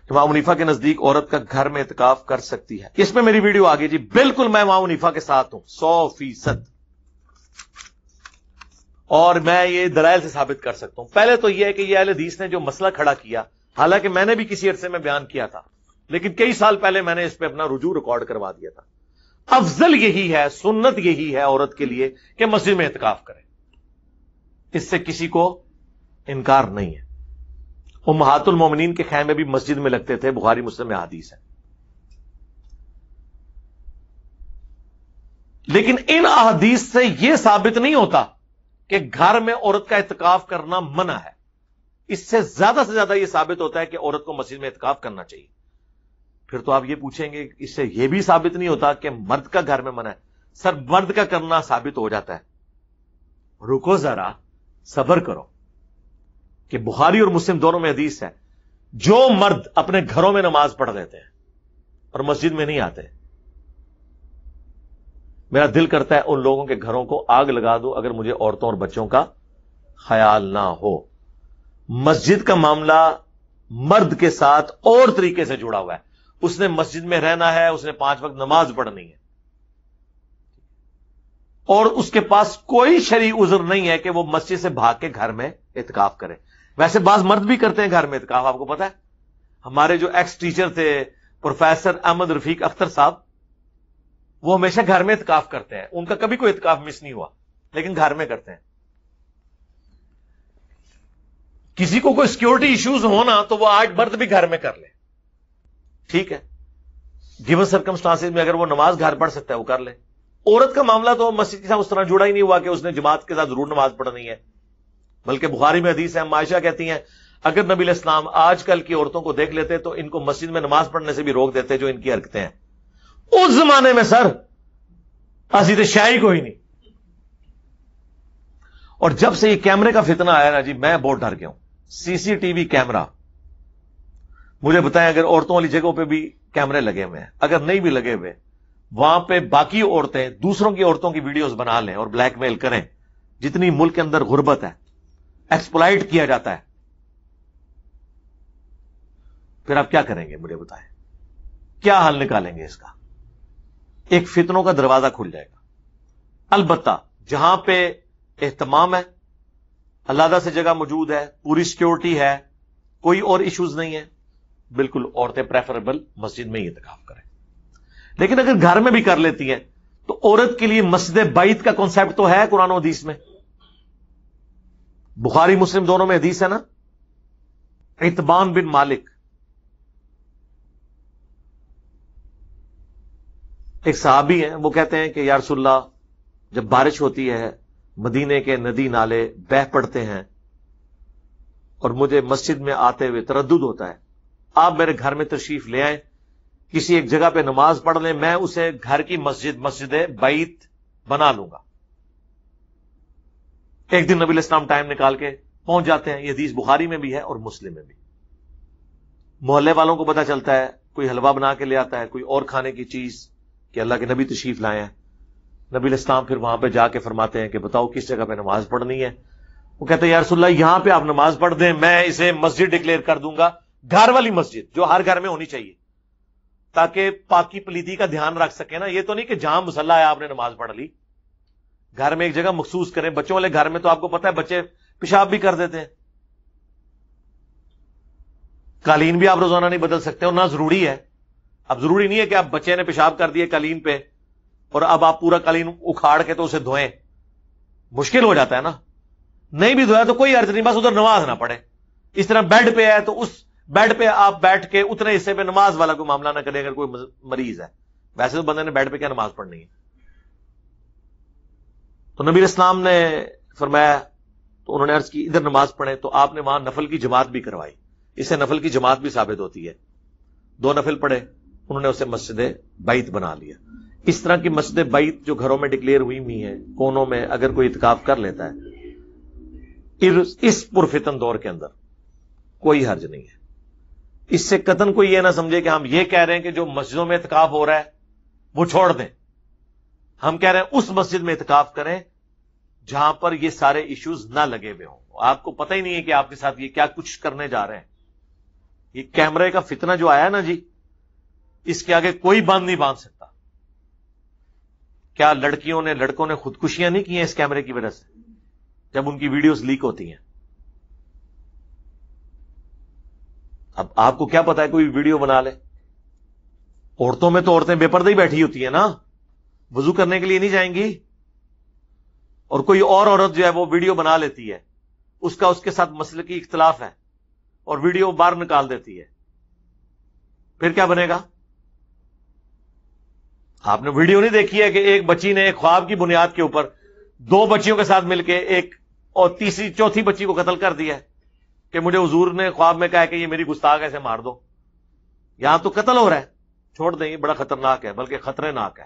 इमाम हनीफा के नजदीक औरत का घर में इत्काफ कर सकती है। इसमें मेरी वीडियो आ गई जी, बिल्कुल मैं इमाम हनीफा के साथ हूं 100%, और मैं ये दलाइल से साबित कर सकता हूं। पहले तो यह है कि यह अहले हदीस ने जो मसला खड़ा किया, हालांकि मैंने भी किसी अरसे में बयान किया था, लेकिन कई साल पहले मैंने इस पे अपना रुजू रिकॉर्ड करवा दिया था। अफजल यही है, सुन्नत यही है औरत के लिए कि मस्जिद में इत्काफ करे, इससे किसी को इनकार नहीं है। उम्महातुल मोमिनीन के खैमे भी मस्जिद में लगते थे, बुखारी मुस्लिम में हदीस है। लेकिन इन अहदीस से यह साबित नहीं होता कि घर में औरत का इत्काफ करना मना है। इससे ज्यादा यह साबित होता है कि औरत को मस्जिद में इत्काफ करना चाहिए। फिर तो आप ये पूछेंगे, इससे यह भी साबित नहीं होता कि मर्द का घर में मना है। सर, मर्द का करना साबित हो जाता है। रुको जरा, सब्र करो कि बुखारी और मुस्लिम दोनों में हदीस है, जो मर्द अपने घरों में नमाज पढ़ लेते हैं और मस्जिद में नहीं आते, मेरा दिल करता है उन लोगों के घरों को आग लगा दूं अगर मुझे औरतों और बच्चों का ख्याल ना हो। मस्जिद का मामला मर्द के साथ और तरीके से जुड़ा हुआ है। उसने मस्जिद में रहना है, उसने 5 वक्त नमाज पढ़नी है, और उसके पास कोई शरई उज़्र नहीं है कि वो मस्जिद से भाग के घर में इत्काफ करे। वैसे बाज मर्द भी करते हैं घर में इत्काफ, आपको पता है। हमारे जो एक्स टीचर थे प्रोफेसर अहमद रफीक अख्तर साहब, वो हमेशा घर में इत्काफ करते हैं। उनका कभी कोई इत्काफ मिस नहीं हुआ, लेकिन घर में करते हैं। किसी को कोई सिक्योरिटी इश्यूज होना तो वो आज मर्द भी घर में कर ले, ठीक है। गिवन सर्कमस्टांसेस में अगर वो नमाज घर पढ़ सकता है वो कर ले। औरत का मामला तो मस्जिद के साथ उस तरह जुड़ा ही नहीं हुआ कि उसने जमात के साथ जरूर नमाज पढ़नी है। बल्कि बुखारी में हदीस है, आयशा कहती हैं अगर नबी इस्लाम आजकल की औरतों को देख लेते तो इनको मस्जिद में नमाज पढ़ने से भी रोक देते जो इनकी हरकतें हैं। उस जमाने में सर असी तो शाही कोई नहीं। और जब से ये कैमरे का फितना आया ना जी, मैं बहुत डर गया हूं। सीसीटीवी कैमरा, मुझे बताएं अगर औरतों वाली जगहों पे भी कैमरे लगे हुए हैं, अगर नहीं भी लगे हुए, वहां पे बाकी औरतें दूसरों की औरतों की वीडियोस बना लें और ब्लैकमेल करें, जितनी मुल्क के अंदर गुर्बत है, एक्सप्लॉइट किया जाता है, फिर आप क्या करेंगे मुझे बताएं? क्या हल निकालेंगे इसका? एक फितनों का दरवाजा खुल जाएगा। अलबत्ता जहां पे एहतमाम है, अलहदा से जगह मौजूद है, पूरी सिक्योरिटी है, कोई और इश्यूज नहीं है, बिल्कुल औरतें प्रेफरेबल मस्जिद में ही इत्काफ करें। लेकिन अगर घर में भी कर लेती हैं तो औरत के लिए मस्जिद बैत का कॉन्सेप्ट तो है कुरान और हदीस में। बुखारी मुस्लिम दोनों में हदीस है ना, इतबान बिन मालिक, एक सहाबी हैं, वो कहते हैं कि या रसूलल्लाह, जब बारिश होती है मदीने के नदी नाले बह पड़ते हैं और मुझे मस्जिद में आते हुए तरद्दुद होता है, आप मेरे घर में तशरीफ ले आए, किसी एक जगह पे नमाज पढ़ लें, मैं उसे घर की मस्जिद बैत बना लूंगा। एक दिन नबी इस्लाम टाइम निकाल के पहुंच जाते हैं। ये हदीस बुखारी में भी है और मुस्लिम में भी। मोहल्ले वालों को पता चलता है, कोई हलवा बना के ले आता है, कोई और खाने की चीज, कि अल्लाह के नबी तशरीफ लाए हैं। नबी इस्लाम फिर वहां पे जाके फरमाते हैं कि बताओ किस जगह पे नमाज पढ़नी है। वो कहते हैं या रसूलल्लाह, यहां पे आप नमाज पढ़ दें, मैं इसे मस्जिद डिक्लेयर कर दूंगा, घर वाली मस्जिद जो हर घर में होनी चाहिए, ताकि पाकी पलीदी का ध्यान रख सके ना। ये तो नहीं कि जहां मुसल्ला है आपने नमाज पढ़ ली, घर में एक जगह मखसूस करें। बच्चों वाले घर में तो आपको पता है बच्चे पेशाब भी कर देते हैं। कालीन भी आप रोजाना नहीं बदल सकते, और ना जरूरी है। अब जरूरी नहीं है कि आप बच्चे ने पेशाब कर दिए कालीन पे और अब आप पूरा कालीन उखाड़ के तो उसे धोएं, मुश्किल हो जाता है ना। नहीं भी धोया तो कोई अर्थ नहीं, बस उधर नमाज ना पढ़े। इस तरह बेड पे है तो उस बेड पे आप बैठ के उतने हिस्से पे नमाज वाला कोई मामला ना करें अगर कोई मरीज है। वैसे तो बंदे ने बेड पे क्या नमाज पढ़नी है। तो नबी इस्लाम ने फरमाया, तो उन्होंने अर्ज की इधर नमाज पढ़े, तो आपने वहां नफल की जमात भी करवाई। इससे नफल की जमात भी साबित होती है। 2 नफल पढ़े, उन्होंने उसे मस्जिद बैत बना लिया। इस तरह की मस्जिद बैत जो घरों में डिक्लेयर हुई है, कोनों में, अगर कोई इत्काफ कर लेता है इस पुरफितन दौर के अंदर, कोई हर्ज नहीं है। इससे कतन कोई यह ना समझे कि हम ये कह रहे हैं कि जो मस्जिदों में इत्काफ हो रहा है वो छोड़ दें। हम कह रहे हैं उस मस्जिद में इत्काफ करें जहां पर ये सारे इश्यूज ना लगे हुए हों। आपको पता ही नहीं है कि आपके साथ ये क्या कुछ करने जा रहे हैं। یہ کیمرے کا فتنہ جو آیا نا جی، اس کے آگے کوئی بند نہیں باندھ سکتا. کیا لڑکیوں نے لڑکوں نے خودکشیاں نہیں کی ہیں اس کیمرے کی وجہ سے جب ان کی ویڈیوز لیک ہوتی ہیں؟ اب آپ کو کیا پتا ہے کوئی ویڈیو بنا لے. عورتوں میں تو عورتیں بے پردہ ہی بیٹھی ہوتی ہیں نا، وضو کرنے کے لیے نہیں جائیں گی. اور کوئی اور عورت جو ہے وہ ویڈیو بنا لیتی ہے، اس کا اس کے ساتھ مسلکی اختلاف ہے اور ویڈیو باہر نکال دیتی ہے، پھر کیا بنے گا؟ آپ نے ویڈیو نہیں دیکھی ہے کہ ایک بچی نے ایک خواب کی بنیاد کے اوپر 2 بچیوں کے ساتھ مل کے ایک اور تیسری چوتھی بچی کو قتل کر دیا ہے کہ مجھے حضور نے خواب میں کہا کہ یہ میری گستاخ ہے، اسے مار دو. یہاں تو قتل ہو رہا ہے. چھوڑ دیں، یہ بڑا خطرناک ہے، بلکہ خطرناک ہے.